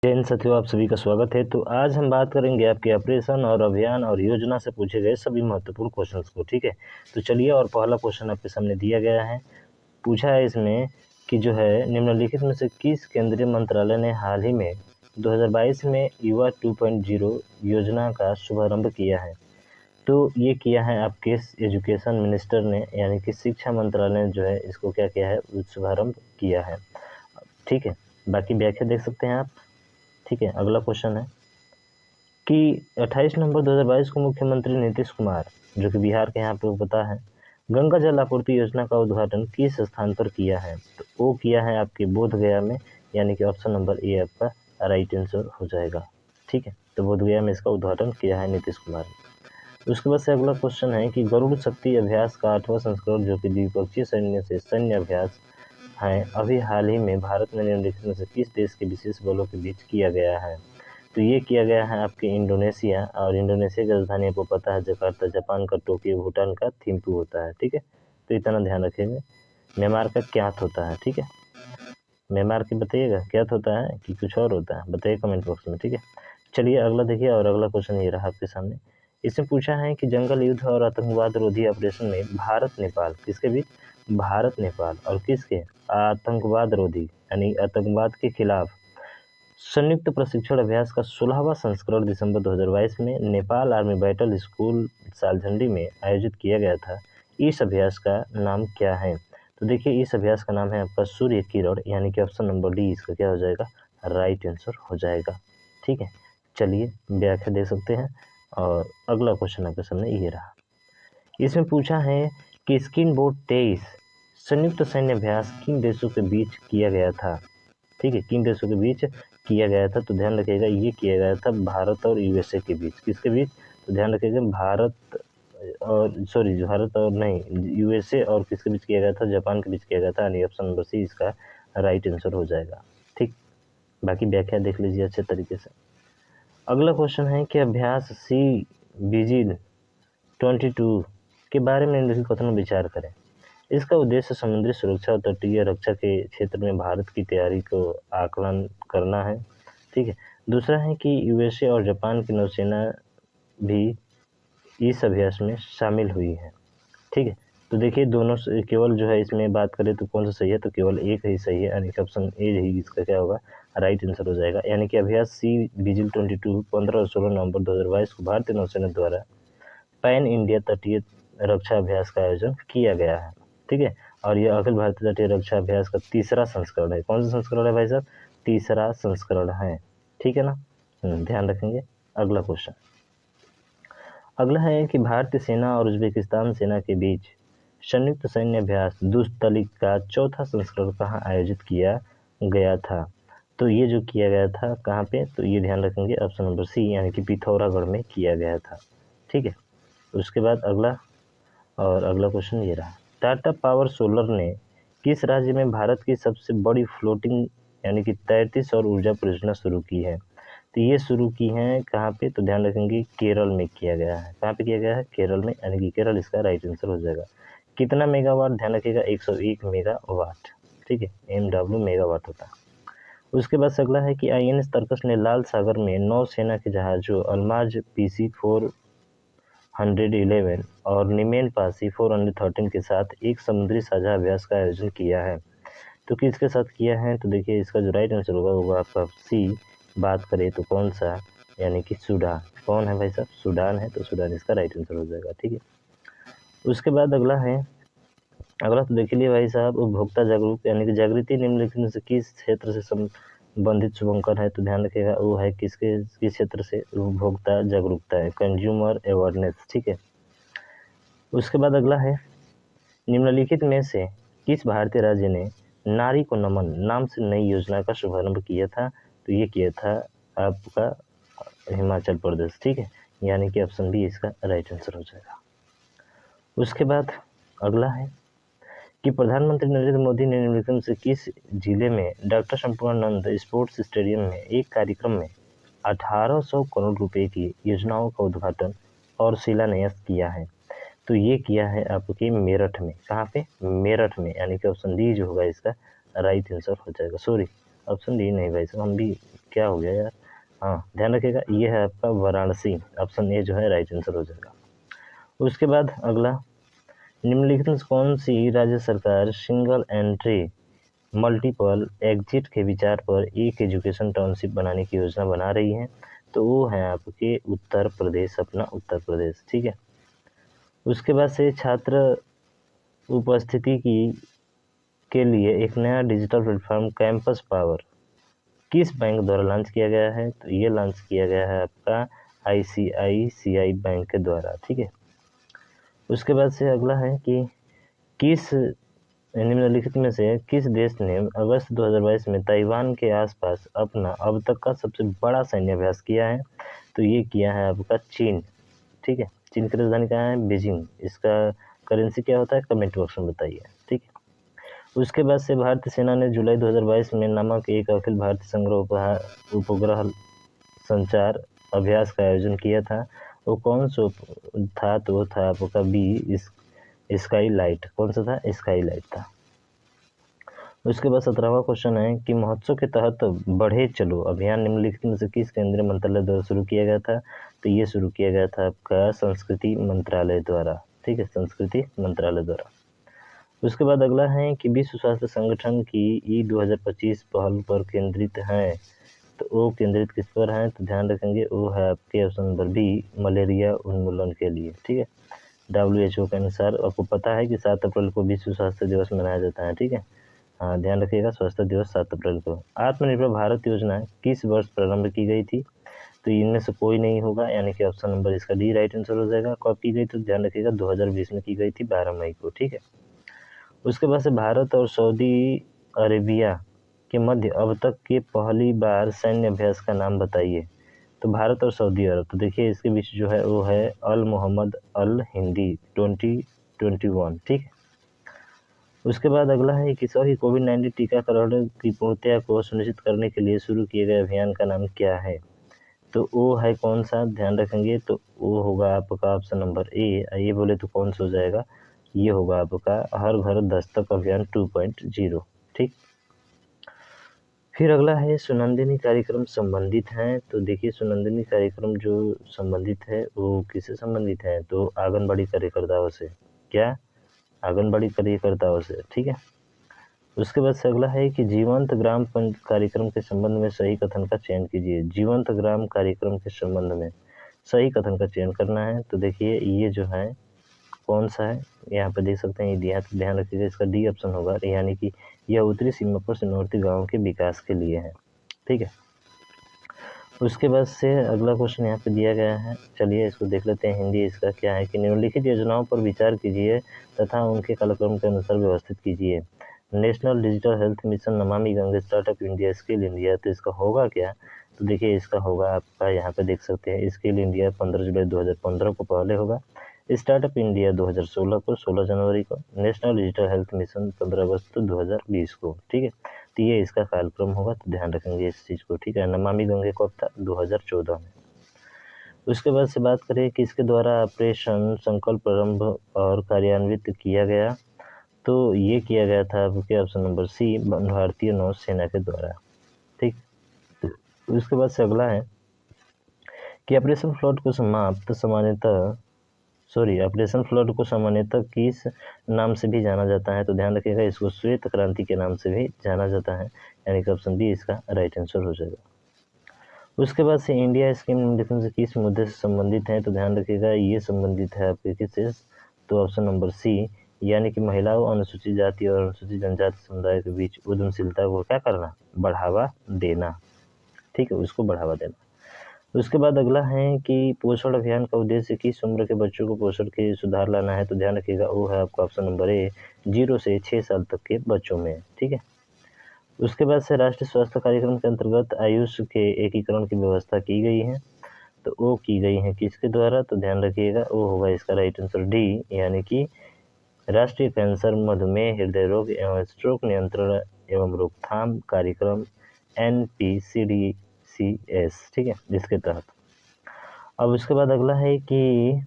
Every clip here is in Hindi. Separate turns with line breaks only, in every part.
जय हिंद साथियों, आप सभी का स्वागत है। तो आज हम बात करेंगे आपके ऑपरेशन और अभियान और योजना से पूछे गए सभी महत्वपूर्ण क्वेश्चंस को। ठीक है, तो चलिए, और पहला क्वेश्चन आपके सामने दिया गया है। पूछा है इसमें कि जो है निम्नलिखित में से किस केंद्रीय मंत्रालय ने हाल ही में 2022 में युवा 2.0 योजना का शुभारंभ किया है। तो ये किया है आपके एजुकेशन मिनिस्टर ने, यानी कि शिक्षा मंत्रालय ने जो है इसको क्या किया है, शुभारंभ किया है। ठीक है, बाकी व्याख्या देख सकते हैं आप। ठीक है, अगला क्वेश्चन है कि 28 नवंबर 2022 को मुख्यमंत्री नीतीश कुमार, जो कि बिहार के यहाँ पे पता है, गंगा जल आपूर्ति योजना का उद्घाटन किस स्थान पर किया है? तो वो किया है आपके बोध गया में, यानी कि ऑप्शन नंबर ए आपका राइट आंसर हो जाएगा। ठीक है, तो बोध गया में इसका उद्घाटन किया है नीतीश कुमार ने। उसके बाद से अगला क्वेश्चन है कि गरुड़ शक्ति अभ्यास का 8वां संस्करण, जो कि द्विपक्षीय सैन्य से सैन्य अभ्यास है, अभी हाल ही में भारत में निम्नलिखित में से किस देश के विशेष बलों के बीच किया गया है? तो ये किया गया है आपके इंडोनेशिया, और इंडोनेशिया की राजधानी आपको पता है जकार्ता, जापान का टोक्यो, भूटान का थिम्पू होता है। ठीक है, तो इतना ध्यान रखेंगे। म्यांमार का क्याथ होता है। ठीक है, म्यांमार की बताइएगा क्याथ होता है कि कुछ और होता है, बताइए कमेंट बॉक्स में। ठीक है, चलिए अगला देखिए, और अगला क्वेश्चन ये रहा आपके सामने। इसमें पूछा है कि जंगल युद्ध और आतंकवाद रोधी ऑपरेशन में भारत नेपाल किसके बीच, भारत नेपाल और किसके, आतंकवाद रोधी यानी आतंकवाद के खिलाफ संयुक्त प्रशिक्षण अभ्यास का 16वां संस्करण दिसंबर 2022 में नेपाल आर्मी बैटल स्कूल सालझंडी में आयोजित किया गया था। इस अभ्यास का नाम क्या है? तो देखिए, इस अभ्यास का नाम है आपका सूर्य किरण, यानी कि ऑप्शन नंबर डी इसका क्या हो जाएगा, राइट आंसर हो जाएगा। ठीक है, चलिए व्याख्या दे सकते हैं, और अगला क्वेश्चन आपके सामने ये रहा। इसमें पूछा है कि स्किन बोट 23 संयुक्त सैन्य अभ्यास किन देशों के बीच किया गया था? ठीक है, किन देशों के बीच किया गया था? तो ध्यान रखिएगा, ये किया गया था भारत और यूएसए के बीच। किसके बीच? तो ध्यान रखिएगा, भारत और नहीं, यूएसए और किसके बीच किया गया था, जापान के बीच किया गया था, यानी ऑप्शन नंबर सी इसका राइट आंसर हो जाएगा। ठीक, बाकी व्याख्या देख लीजिए अच्छे तरीके से। अगला क्वेश्चन है कि अभ्यास सी विजिल 22 के बारे में निम्नलिखित कथन में विचार करें। इसका उद्देश्य समुद्री सुरक्षा और तटीय रक्षा के क्षेत्र में भारत की तैयारी को आकलन करना है। ठीक है, दूसरा है कि यूएसए और जापान की नौसेना भी इस अभ्यास में शामिल हुई है। ठीक है, तो देखिए दोनों से केवल जो है इसमें बात करें तो कौन सा सही है, तो केवल एक ही सही है, यानी कि ऑप्शन ए ही इसका क्या होगा, राइट आंसर हो जाएगा। यानी कि अभ्यास सी विजिल 22 15 और 16 नवंबर 2022 को भारतीय नौसेना द्वारा पैन इंडिया तटीय रक्षा अभ्यास का आयोजन किया गया है। ठीक है, और यह अखिल भारतीय तटीय रक्षा अभ्यास का तीसरा संस्करण है। कौन सा संस्करण है भाई साहब? तीसरा संस्करण है। ठीक है ना, ध्यान रखेंगे। अगला क्वेश्चन अगला है कि भारतीय सेना और उज्बेकिस्तान सेना के बीच संयुक्त सैन्य अभ्यास दुस्तलिक का चौथा संस्करण कहाँ आयोजित किया गया था? तो ये जो किया गया था कहाँ पे, तो ये ध्यान रखेंगे, ऑप्शन नंबर सी यानी कि पिथौरागढ़ में किया गया था। ठीक है, उसके बाद अगला क्वेश्चन ये रहा। टाटा पावर सोलर ने किस राज्य में भारत की सबसे बड़ी फ्लोटिंग यानी कि तैरती सौर ऊर्जा परियोजना शुरू की है? तो ये शुरू की है कहाँ पे, तो ध्यान रखेंगे केरल में किया गया है। कहाँ पे किया गया है? केरल में, यानी कि केरल इसका राइट आंसर हो जाएगा। कितना मेगावाट? ध्यान रखिएगा 101 मेगावाट। ठीक है, MW मेगावाट होता है। उसके बाद अगला है कि INS तरकस ने लाल सागर में नौसेना के जहाजों अल्माज PC 411 और निमेन पासी 413 के साथ एक समुद्री साझा अभ्यास का आयोजन किया है। तो किसके साथ किया है? तो देखिए इसका जो राइट आंसर होगा वो आपका सी। बात करें तो कौन सा, यानी कि सूडान। कौन है भाई साहब? सूडान है, तो सूडान इसका राइट आंसर हो जाएगा। ठीक है, उसके बाद अगला तो देख लिए भाई साहब, उपभोक्ता जागरूक यानी कि जागृति निम्नलिखित में से किस क्षेत्र से संबंधित शुभंकर है? तो ध्यान रखिएगा वो है किस क्षेत्र से, उपभोक्ता जागरूकता है, कंज्यूमर अवेयरनेस। ठीक है, उसके बाद अगला है निम्नलिखित में से किस भारतीय राज्य ने नारी को नमन नाम से नई योजना का शुभारंभ किया था? तो ये किया था आपका हिमाचल प्रदेश। ठीक है, यानी कि ऑप्शन बी इसका राइट आंसर हो जाएगा। उसके बाद अगला है कि प्रधानमंत्री नरेंद्र मोदी ने निम्नलिखित में से किस जिले में डॉक्टर संपूर्णानंद स्पोर्ट्स स्टेडियम में एक कार्यक्रम में 1800 करोड़ रुपए की योजनाओं का उद्घाटन और शिलान्यास किया है? तो ये किया है आपके मेरठ में। कहाँ पे? मेरठ में, यानी कि ऑप्शन डी जो होगा इसका राइट आंसर हो जाएगा। सॉरी, ऑप्शन डी नहीं भाई साहब, हम भी क्या हो गया यार, हाँ ध्यान रखिएगा ये है आपका वाराणसी, ऑप्शन ए जो है राइट आंसर हो जाएगा। उसके बाद अगला, निम्नलिखित में कौन सी राज्य सरकार सिंगल एंट्री मल्टीपल एग्जिट के विचार पर एक एजुकेशन टाउनशिप बनाने की योजना बना रही है? तो वो है आपके उत्तर प्रदेश, अपना उत्तर प्रदेश, ठीक है। उसके बाद से छात्र उपस्थिति के लिए एक नया डिजिटल प्लेटफॉर्म कैंपस पावर किस बैंक द्वारा लॉन्च किया गया है? तो ये लॉन्च किया गया है आपका ICICI बैंक के द्वारा, ठीक है। उसके बाद से अगला है कि किस निम्नलिखित में से किस देश ने अगस्त 2022 में ताइवान के आसपास अपना अब तक का सबसे बड़ा सैन्य अभ्यास किया है? तो ये किया है आपका चीन, ठीक है। चीन की राजधानी कहाँ है? बीजिंग। इसका करेंसी क्या होता है? कमेंट बॉक्स में बताइए, ठीक है। उसके बाद से भारतीय सेना ने जुलाई 2022 में नामक एक अखिल भारतीय संग्रह उपग्रह संचार अभ्यास का आयोजन किया था। वो कौन सा था? तो वो था आपका बी स्काई लाइट। कौन सा था? स्काई लाइट था। उसके बाद 17वां क्वेश्चन है कि महोत्सव के तहत बढ़े चलो अभियान निम्नलिखित में से किस केंद्रीय मंत्रालय द्वारा शुरू किया गया था? तो ये शुरू किया गया था आपका संस्कृति मंत्रालय द्वारा, ठीक है, संस्कृति मंत्रालय द्वारा। उसके बाद अगला है कि विश्व स्वास्थ्य संगठन की 2025 पहल पर केंद्रित है। तो वो केंद्रित किस पर है? तो ध्यान रखेंगे वो है आपके ऑप्शन नंबर बी मलेरिया उन्मूलन के लिए, ठीक है। WHO के अनुसार आपको पता है कि 7 अप्रैल को विश्व स्वास्थ्य दिवस मनाया जाता है, ठीक है। हाँ ध्यान रखिएगा स्वास्थ्य दिवस 7 अप्रैल को। आत्मनिर्भर भारत योजना किस वर्ष प्रारंभ की गई थी? तो इनमें से कोई नहीं होगा, यानी कि ऑप्शन नंबर इसका डी राइट आंसर हो जाएगा। कब की गई? तो ध्यान रखिएगा 2020 में की गई थी, 12 मई को, ठीक है। उसके बाद से भारत और सऊदी अरेबिया के मध्य अब तक के पहली बार सैन्य अभ्यास का नाम बताइए। तो भारत और सऊदी अरब, तो देखिए इसके बीच जो है वो है अल मोहम्मद अल हिंदी 2021, ठीक है। उसके बाद अगला है कि सभी कोविड-19 टीकाकरण की पूर्णता को सुनिश्चित करने के लिए शुरू किए गए अभियान का नाम क्या है? तो वो है कौन सा? ध्यान रखेंगे तो वो होगा आपका ऑप्शन नंबर ए। ये बोले तो कौन सा हो जाएगा? ये होगा आपका हर घर दस्तक अभियान 2.0, ठीक। फिर अगला है सुनंदिनी कार्यक्रम संबंधित हैं। तो देखिए सुनंदिनी कार्यक्रम जो संबंधित है वो किससे संबंधित है? तो आंगनबाड़ी कार्यकर्ताओं से। क्या? आंगनबाड़ी कार्यकर्ताओं से, ठीक है। उसके बाद से अगला है कि जीवंत ग्राम कार्यक्रम के संबंध में सही कथन का चयन कीजिए। जीवंत ग्राम कार्यक्रम के संबंध में सही कथन का चयन करना है। तो देखिए ये जो है कौन सा है? यहाँ पे देख सकते हैं, ये ध्यान रखिएगा, इसका डी ऑप्शन होगा, यानी कि यह उत्तरी सीमा पर सीमावर्ती गाँव के विकास के लिए है, ठीक है। उसके बाद से अगला क्वेश्चन यहाँ पे दिया गया है, चलिए इसको देख लेते हैं। हिंदी इसका क्या है कि निम्नलिखित योजनाओं पर विचार कीजिए तथा उनके कालक्रम के अनुसार व्यवस्थित कीजिए। National digital health mission, Namami Gange, startup India, skill India. तो इसका होगा क्या? तो देखिए इसका होगा आपका, यहाँ पे देख सकते हैं, स्किल इंडिया 15 जुलाई 2015 को पहले होगा, स्टार्टअप इंडिया 2016 को, 16 जनवरी को, नेशनल डिजिटल हेल्थ मिशन 15 अगस्त 2020 को, ठीक है। तो ये इसका कार्यक्रम होगा, तो ध्यान रखेंगे इस चीज़ को, ठीक है। नमामि गंगे कब था? 2014 में। उसके बाद से बात करें कि इसके द्वारा ऑपरेशन संकल्प प्रारंभ और कार्यान्वित किया गया। तो ये किया गया था आपके ऑप्शन नंबर सी भारतीय नौसेना के द्वारा, ठीक। तो उसके बाद से अगला है कि ऑपरेशन फ्लड को सामान्यतः किस नाम से भी जाना जाता है? तो ध्यान रखिएगा इसको श्वेत क्रांति के नाम से भी जाना जाता है, यानी कि ऑप्शन बी इसका राइट आंसर हो जाएगा। उसके बाद से इंडिया स्कीम निम्नलिखित से किस मुद्दे से संबंधित है? तो ध्यान रखिएगा ये संबंधित है आपके किससे? तो ऑप्शन नंबर सी, यानी कि महिलाओं, अनुसूचित जाति और अनुसूचित जनजाति समुदाय के बीच उद्यमशीलता को क्या करना? बढ़ावा देना, ठीक है, उसको बढ़ावा देना। उसके बाद अगला है कि पोषण अभियान का उद्देश्य किस उम्र के बच्चों को पोषण के सुधार लाना है? तो ध्यान रखिएगा वो है आपका ऑप्शन नंबर ए 0 से 6 साल तक के बच्चों में, ठीक है। उसके बाद से राष्ट्रीय स्वास्थ्य कार्यक्रम के अंतर्गत आयुष के एकीकरण की व्यवस्था की गई है। तो वो की गई है किसके द्वारा? तो ध्यान रखिएगा वो होगा इसका राइट आंसर डी, यानी कि राष्ट्रीय कैंसर, मधुमेह, हृदय रोग एवं स्ट्रोक नियंत्रण एवं रोकथाम कार्यक्रम NPCDCS, ठीक है, जिसके तहत। अब उसके बाद अगला है कि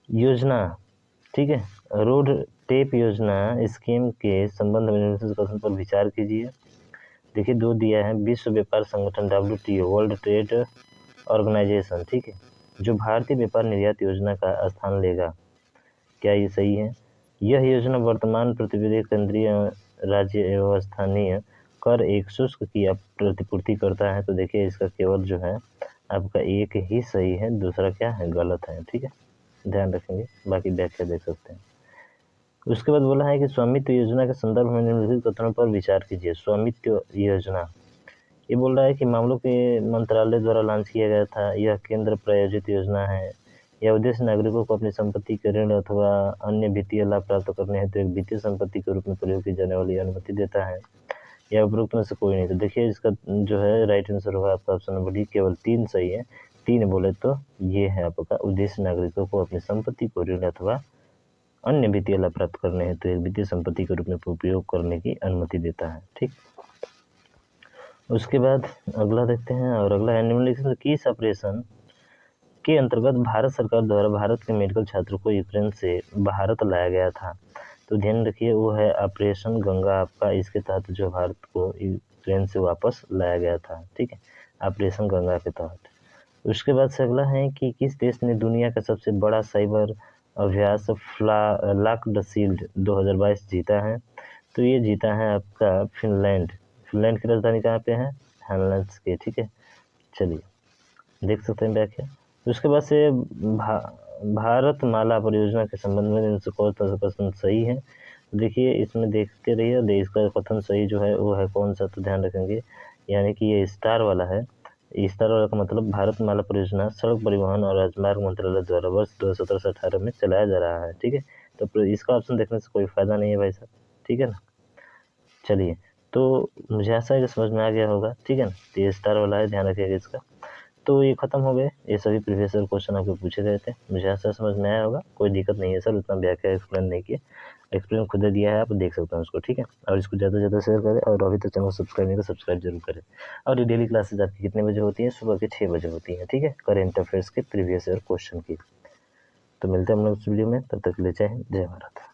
योजना, ठीक है, रोड टेप योजना स्कीम के संबंध में निम्नलिखित कथन पर विचार कीजिए। देखिए 2 दिया है, विश्व व्यापार संगठन WTO, वर्ल्ड ट्रेड ऑर्गेनाइजेशन, ठीक है, जो भारतीय व्यापार निर्यात योजना का स्थान लेगा। क्या ये सही है? यह योजना वर्तमान प्रतिवेदी केंद्रीय, राज्य एवं स्थानीय कर एक शुल्क की प्रतिपूर्ति करता है। तो देखिए इसका केवल जो है आपका एक ही सही है, दूसरा क्या है, गलत है, ठीक है, ध्यान रखेंगे, बाकी व्याख्या देख सकते हैं। उसके बाद बोला है कि स्वामित्व योजना के संदर्भ में निम्नलिखित कथनों पर विचार कीजिए। स्वामित्व योजना, ये बोल रहा है कि मामलों के मंत्रालय द्वारा लॉन्च किया गया था। यह केंद्र प्रायोजित योजना है। यह उद्देश्य नागरिकों को अपनी संपत्ति के ऋण अथवा अन्य वित्तीय लाभ प्राप्त करने हेतु एक वित्तीय संपत्ति के रूप में प्रयोग की जाने वाली अनुमति देता है। या उपरोक्त में से कोई नहीं। तो देखिए इसका जो है राइट आंसर होगा आपका ऑप्शन नंबर डी, केवल 3 सही है। 3 बोले तो ये है आपका उद्देश्य नागरिकों को अपनी संपत्ति को ऋण अथवा अन्य वित्तीय लाभ प्राप्त करने हेतु एक वित्तीय संपत्ति के रूप में उपयोग करने की अनुमति देता है, ठीक। उसके बाद अगला देखते हैं, और अगला है निम्नलिखित किस ऑपरेशन के अंतर्गत भारत सरकार द्वारा भारत के मेडिकल छात्रों को यूक्रेन से भारत लाया गया था। तो ध्यान रखिए वो है ऑपरेशन गंगा आपका, इसके तहत जो भारत को यूक्रेन से वापस लाया गया था, ठीक है, ऑपरेशन गंगा के तहत। उसके बाद से अगला है कि किस देश ने दुनिया का सबसे बड़ा साइबर अभ्यास लॉकड शील्ड 2022 जीता है। तो ये जीता है आपका फिनलैंड। फिनलैंड की राजधानी कहाँ पे है, हेलसिंकी के, ठीक है। चलिए देख सकते हैं व्याख्या। उसके बाद से भारत माला परियोजना के संबंध में इनसे कौन सा प्रश्न सही है। देखिए इसमें देखते रहिए, इसका कथन सही जो है वो है कौन सा, तो ध्यान रखेंगे, यानी कि ये स्टार वाला है। स्टार वाला का मतलब भारत माला परियोजना सड़क परिवहन और राजमार्ग मंत्रालय द्वारा वर्ष 2017 से 18 में चलाया जा रहा है, ठीक है। तो इसका ऑप्शन देखने से कोई फायदा नहीं है भाई साहब, ठीक है ना। चलिए तो मुझे ऐसा है कि समझ में आ गया होगा, ठीक है ना। तो ये स्टार वाला है, ध्यान रखिएगा इसका। तो ये खत्म हो गए, ये सभी प्रीवियस ईयर क्वेश्चन आपको पूछे गए थे। मुझे ऐसा समझ में आया होगा, कोई दिक्कत नहीं है सर, उतना व्याख्या एक्सप्लेन नहीं किया, एक्सप्लेन खुद दिया है, आप देख सकते हैं उसको, ठीक है। और इसको ज़्यादा से ज़्यादा शेयर करें, और अभी तक चैनल को सब्सक्राइब नहीं तो सब्सक्राइब जरूर करें। और ये डेली क्लासेज आपकी कितने बजे होती है, सुबह के 6 बजे होती है, ठीक है, करेंट अफेयर्स के प्रीवियस ईयर क्वेश्चन की। तो मिलते हैं हम लोग इस वीडियो में, तब तक के लिए जय हिंद, जय भारत।